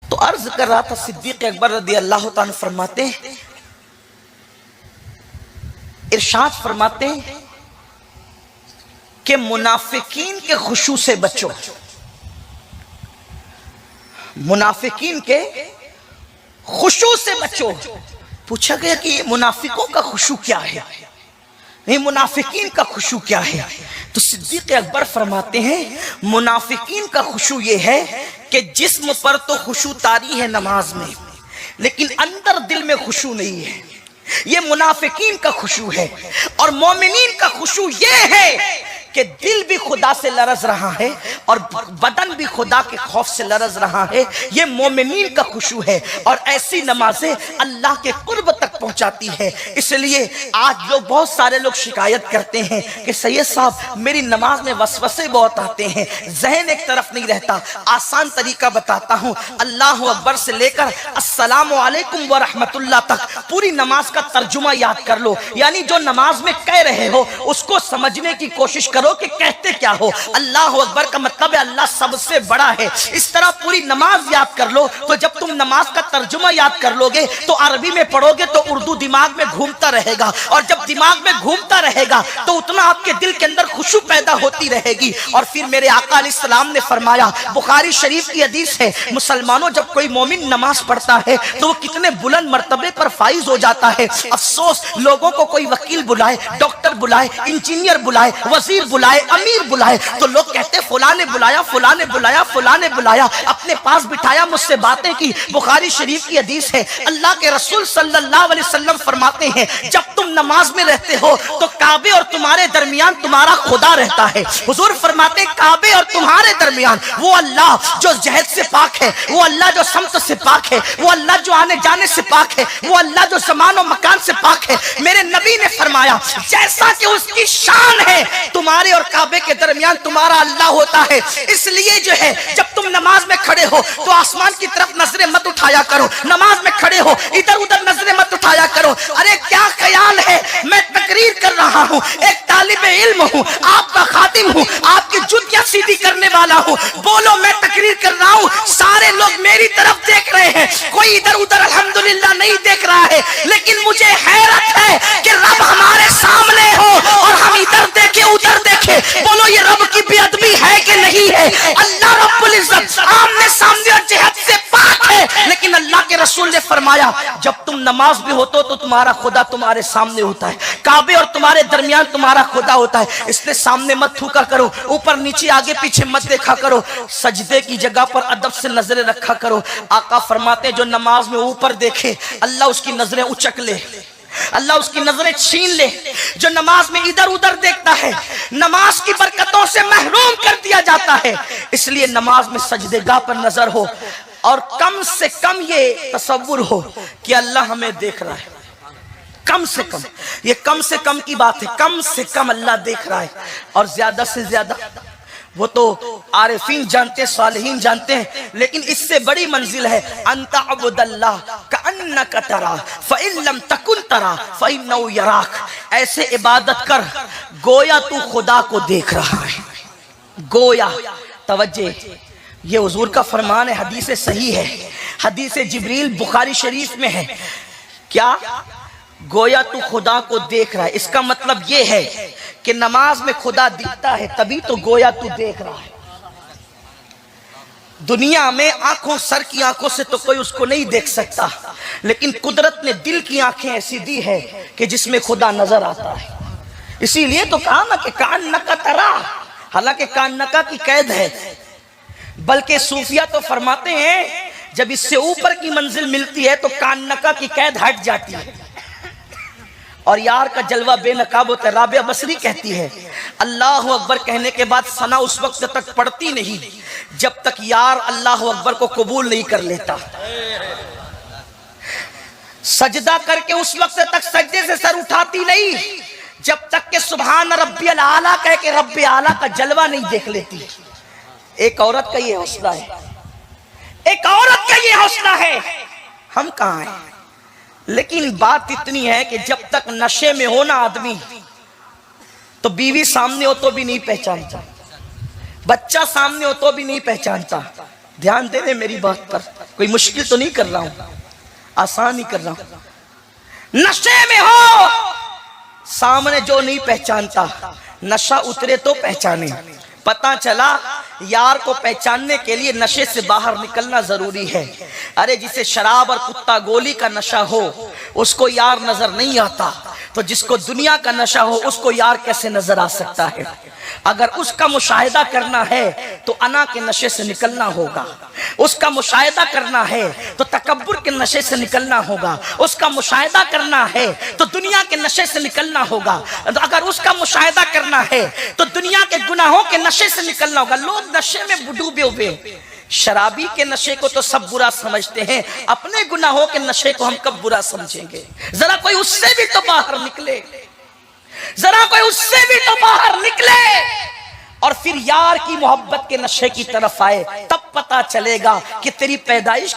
تو عرض کر رہا تھا صدیق اکبر رضی اللہ تعالیٰ فرماتے ہیں، ارشاد فرماتے ہیں کہ منافقین کے خشوع سے بچو، منافقین کے خشوع سے بچو۔ پوچھا گیا کہ یہ منافقوں کا خشوع کیا ہے، یہ منافقین کا خشوع کیا ہے؟ تو صدیق اکبر فرماتے ہیں منافقین کا خشوع یہ ہے کہ جسم پر تو خشوع طاری ہے نماز میں، لیکن اندر دل میں خشوع نہیں ہے، یہ منافقین کا خشوع ہے۔ اور مومنین کا خشوع یہ ہے کہ دل بھی خدا سے لرز رہا ہے اور بدن بھی خدا کے خوف سے لرز رہا ہے، یہ مومنین کا خشوع ہے، اور ایسی نمازیں اللہ کے قرب تک پہنچاتی ہے۔ اس لیے آج بہت سارے لوگ شکایت کرتے ہیں کہ سید صاحب میری نماز میں وسوسے بہت آتے ہیں، ذہن ایک طرف نہیں رہتا۔ آسان طریقہ بتاتا ہوں، اللہ اکبر سے لے کر السلام علیکم ورحمت اللہ تک پوری نماز کا ترجمہ یاد کر لو، یعنی جو نماز میں کہہ رہے ہو اس کو سمجھنے کی کوشش کرو کہ کہتے کیا ہو۔ اللہ اکبر کا مطلب ہے اللہ سب سے بڑا ہے، اس طرح پوری نماز یاد کر لو۔ تو جب تم نماز کا ترجمہ یاد کر لو گے تو عربی میں پڑھو گے تو اردو دماغ میں گھومتا رہے گا، اور جب دماغ میں گھومتا رہے گا تو اتنا آپ کے دل کے اندر خشوع پیدا ہوتی رہے گی۔ اور پھر میرے آقا علیہ السلام نے فرمایا، بخاری شریف کی حدیث ہے، مسلمانوں جب کوئی مومن نماز پڑھتا ہے تو وہ کتنے بلند مرتبے پر فائز ہو جاتا ہے۔ افسوس لوگوں کو کوئی وکیل بلائے، ڈاکٹر بلائے، انجینئر بلائے، وزیر بلائے، امیر بلائے تو لوگ کہتے فلاں نے بلایا، فلاں نے بلایا، فلاں نے بلایا، اپنے پاس بٹھایا، مجھ سے باتیں کی۔ بخاری شریف کی حدیث ہے، اللہ کے رسول صلی اللہ علیہ وسلم فرماتے ہیں جب تم نماز میں رہتے ہو تو کعبے اور تمہارے درمیان تمہارا خدا رہتا ہے۔ حضور فرماتے ہیں کعبے اور تمہارے درمیان وہ اللہ جو جہد سے پاک ہے، وہ اللہ جو سمت سے پاک ہے، وہ اللہ جو آنے جانے سے پاک ہے، وہ اللہ جو زمان و مکان سے پاک ہے۔ میرے نبی نے فرمایا جیسا کہ اس کی شان ہے تمہارے اور کعبے کے درمیان تمہارا اللہ ہوتا ہے۔ اس لیے جو ہے جب تم نماز میں کھڑے ہو تو آسمان کی طرف نظریں مت اٹھایا کرو، نماز میں کھڑے ہو ادھر ادھر نظریں مت اٹھایا کرو۔ ارے کیا خیال ہے میں تقریر کر رہا ہوں، ایک طالب علم ہوں، آپ کا خادم ہوں، آپ کی جوتیاں سیدھی کرنے والا ہوں، بولو میں تقریر کر رہا ہوں، سارے لوگ میری طرف دیکھ رہے ہیں، کوئی ادھر ادھر الحمدللہ نہیں دیکھ رہا ہے، لیکن مجھے حیرت ہے کہ رب ہمارے سامنے ہو اور ہم ادھر دیکھیں ادھر دیکھیں۔ بولو یہ رب کی بے ادبی ہے کہ نہیں ہے؟ اللہ رب العزت آمنے سامنے اور جہت سے پاک ہے، لیکن اللہ کے رسول نے فرمایا جب تم نماز بھی ہوتے ہو تو تمہارا خدا تمہارے سامنے ہوتا ہے، کعبے اور تمہارے درمیان تمہارا خدا ہوتا ہے، اس لیے سامنے مت تھوکا کرو، اوپر نیچے آگے پیچھے مت دیکھا کرو، سجدے کی جگہ پر ادب سے نظریں رکھا کرو۔ آقا فرماتے ہیں جو نماز میں اوپر دیکھے اللہ اس کی نظریں اچک لے، اللہ اس کی نظریں چھین لے۔ جو نماز میں ادھر ادھر دیکھتا ہے نماز کی برکتوں سے محروم کر دیا جاتا ہے۔ اس لیے نماز میں سجدے گاہ پر نظر ہو اور کم سے کم یہ تصور ہو کہ اللہ ہمیں دیکھ رہا ہے، کم سے کم، یہ کم سے کم کی بات ہے، کم سے کم اللہ دیکھ رہا ہے، اور زیادہ سے زیادہ وہ تو عارفین جانتے ہیں، صالحین جانتے ہیں، لیکن اس سے بڑی منزل ہے انت عبد اللہ کأنک ترا فإن لم تکن ترا فإنہ یراک۔ ایسے عبادت کر گویا تو خدا کو دیکھ رہا ہے، گویا۔ توجہ، یہ حضور کا فرمان ہے، حدیث صحیح ہے، حدیث جبریل بخاری شریف میں ہے، کیا گویا تو خدا کو دیکھ رہا ہے۔ اس کا مطلب یہ ہے کہ نماز میں خدا دکھتا ہے تبھی تو گویا تو دیکھ رہا ہے۔ دنیا میں آنکھوں، سر کی آنکھوں سے تو کوئی اس کو نہیں دیکھ سکتا، لیکن قدرت نے دل کی آنکھیں ایسی دی ہے کہ جس میں خدا نظر آتا ہے۔ اسی لیے تو کہا نا کہ کأنک ترا، حالانکہ کأنک کی قید ہے، بلکہ صوفیہ تو فرماتے ہیں جب اس سے اوپر کی منزل ملتی ہے تو کأنک کی قید ہٹ جاتی ہے، اور یار کا جلوہ بے نقاب ہوتا ہے۔ رابعہ بصری کہتی ہے اللہ اکبر کہنے کے بعد ثنا اس وقت تک پڑھتی نہیں جب تک یار اللہ اکبر کو قبول نہیں کر لیتا، سجدہ کر کے اس وقت تک سجدے سے سر اٹھاتی نہیں جب تک کہ سبحان ربی الاعلیٰ کہہ کے رب اعلیٰ کا جلوہ نہیں دیکھ لیتی۔ ایک عورت کا یہ حوصلہ ہے، ایک عورت کا یہ حوصلہ ہے، ہم کہاں ہیں؟ لیکن بات اتنی ہے کہ جب تک نشے میں ہونا آدمی تو بیوی سامنے ہو تو بھی نہیں پہچانتا، بچہ سامنے ہو تو بھی نہیں پہچانتا، دھیان دے رہے میری بات پر، کوئی مشکل تو نہیں کر رہا ہوں، آسان ہی کر رہا ہوں۔ نشے میں ہو، سامنے جو نہیں پہچانتا، نشہ اترے تو پہچانے۔ پتہ چلا یار کو پہچاننے کے لیے نشے سے باہر نکلنا ضروری ہے۔ ارے جسے شراب اور کتا گولی کا نشہ ہو اس کو یار نظر نہیں آتا، تو جس کو دنیا کا نشہ ہو اس کو یار کیسے نظر آ سکتا ہے؟ اگر اس کا مشاہدہ کرنا ہے تو انا کے نشے سے نکلنا ہوگا، اس کا مشاہدہ کرنا ہے تو تکبر کے نشے سے نکلنا ہوگا، اس کا مشاہدہ کرنا ہے تو دنیا کے نشے سے نکلنا ہوگا، اگر اس کا مشاہدہ کرنا ہے تو دنیا کے گناہوں کے نشے سے نکلنا ہوگا۔ لوگ نشے میں ڈوبے ہوئے، شرابی کے نشے کو تو سب برا سمجھتے ہیں، اپنے گناہوں کے نشے کو ہم کب برا سمجھیں گے؟ ذرا کوئی اس سے بھی تو باہر نکلے، ذرا کوئی اس سے بھی تو باہر نکلے اور پھر یار کی محبت کے نشے کی طرف آئے، تب پتہ چلے گا کہ تیری پیدائش